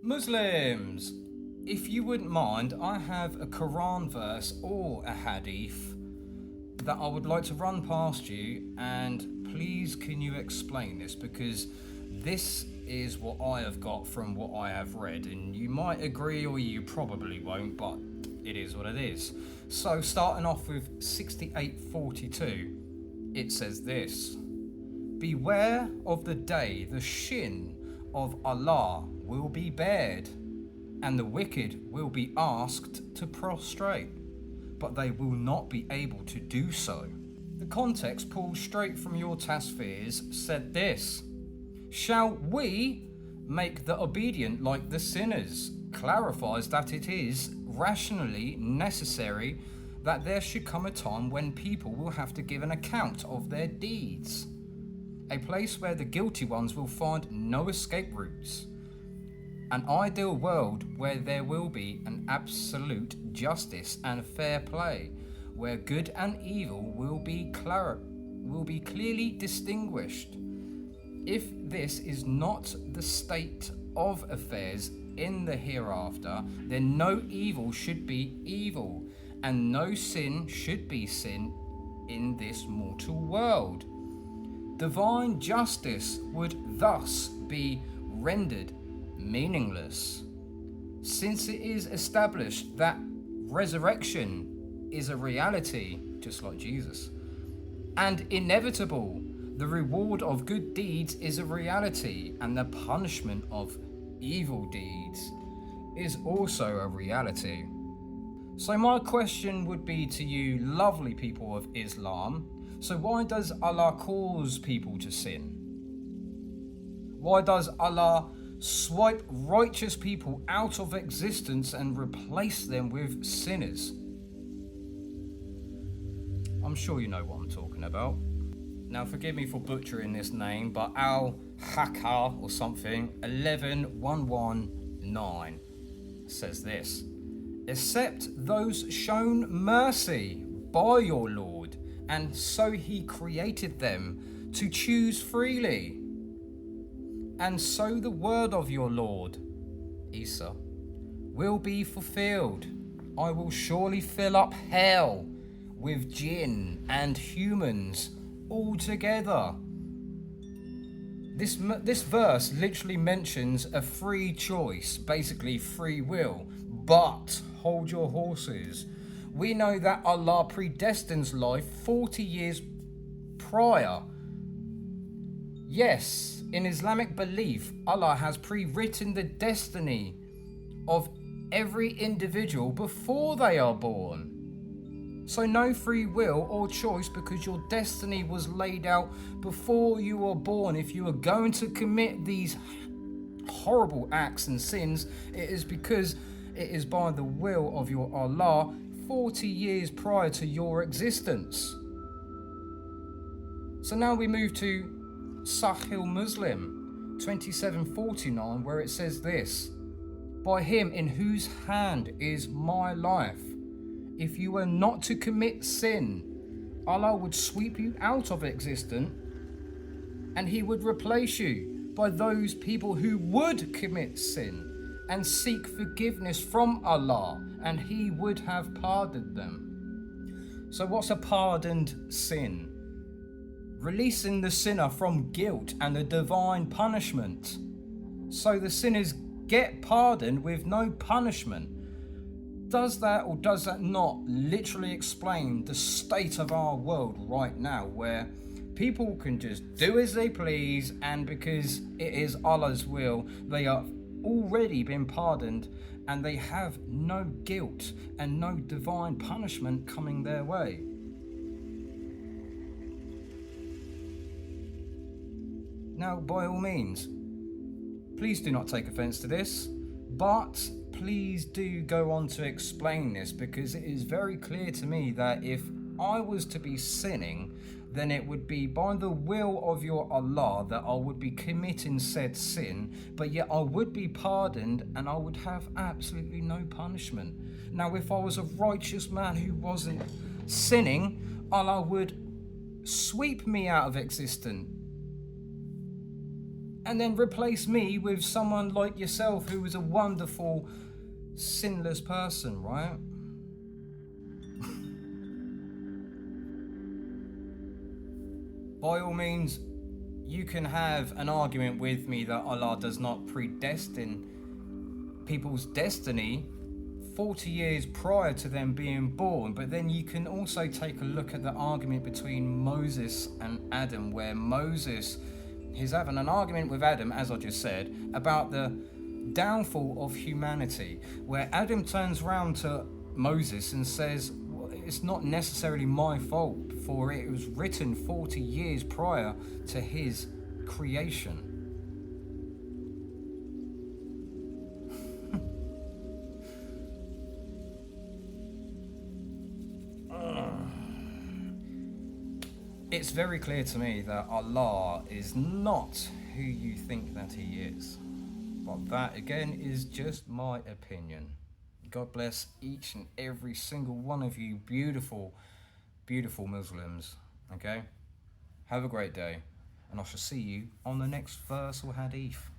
Muslims, if you wouldn't mind, I have a Qur'an verse or a hadith that I would like to run past you, and please can you explain this, because this is what I have got from what I have read, and you might agree or you probably won't, but it is what it is. So starting off with 6842, it says this: beware of the day the shin of Allah will be bared, and the wicked will be asked to prostrate, but they will not be able to do so. The context pulled straight from your tasfirs said this: shall we make the obedient like the sinners? Clarifies that it is rationally necessary that there should come a time when people will have to give an account of their deeds, a place where the guilty ones will find no escape routes, an ideal world where there will be an absolute justice and fair play, where good and evil will be clearly distinguished. If this is not the state of affairs in the hereafter, then no evil should be evil, and no sin should be sin in this mortal world. Divine justice would thus be rendered meaningless, since it is established that resurrection is a reality, just like Jesus, and inevitable. The reward of good deeds is a reality, and the punishment of evil deeds is also a reality. So my question would be to you lovely people of Islam, so why does Allah cause people to sin? Why does Allah swipe righteous people out of existence and replace them with sinners? I'm sure you know what I'm talking about. Now forgive me for butchering this name, but Al-Haka or something 11119 says this: except those shown mercy by your Lord, and so he created them to choose freely. And so the word of your Lord, Isa, will be fulfilled. I will surely fill up hell with jinn and humans all together. This verse literally mentions a free choice, basically free will. But hold your horses. We know that Allah predestines life 40 years prior. Yes, in Islamic belief, Allah has pre-written the destiny of every individual before they are born. So no free will or choice, because your destiny was laid out before you were born. If you are going to commit these horrible acts and sins, it is because it is by the will of your Allah 40 years prior to your existence. So now we move to Sahih Muslim 2749, where it says this: by him in whose hand is my life, if you were not to commit sin, Allah would sweep you out of existence, and he would replace you by those people who would commit sin and seek forgiveness from Allah, and he would have pardoned them. So what's a pardoned sin? Releasing the sinner from guilt and the divine punishment. So the sinners get pardoned with no punishment. Does that or does that not literally explain the state of our world right now, where people can just do as they please, and because it is Allah's will, they are already been pardoned and they have no guilt and no divine punishment coming their way? Now, by all means, please do not take offense to this, but please do go on to explain this, because it is very clear to me that if I was to be sinning, then it would be by the will of your Allah that I would be committing said sin, but yet I would be pardoned and I would have absolutely no punishment. Now, if I was a righteous man who wasn't sinning, Allah would sweep me out of existence and then replace me with someone like yourself who was a wonderful, sinless person, right? By all means, you can have an argument with me that Allah does not predestine people's destiny 40 years prior to them being born, but then you can also take a look at the argument between Moses and Adam, where Moses is having an argument with Adam, as I just said, about the downfall of humanity, where Adam turns around to Moses and says, well, it's not necessarily my fault, for it was written 40 years prior to his creation. It's very clear to me that Allah is not who you think that He is. But that, again, is just my opinion. God bless each and every single one of you beautiful, beautiful Muslims. Okay? Have a great day. And I shall see you on the next verse or hadith.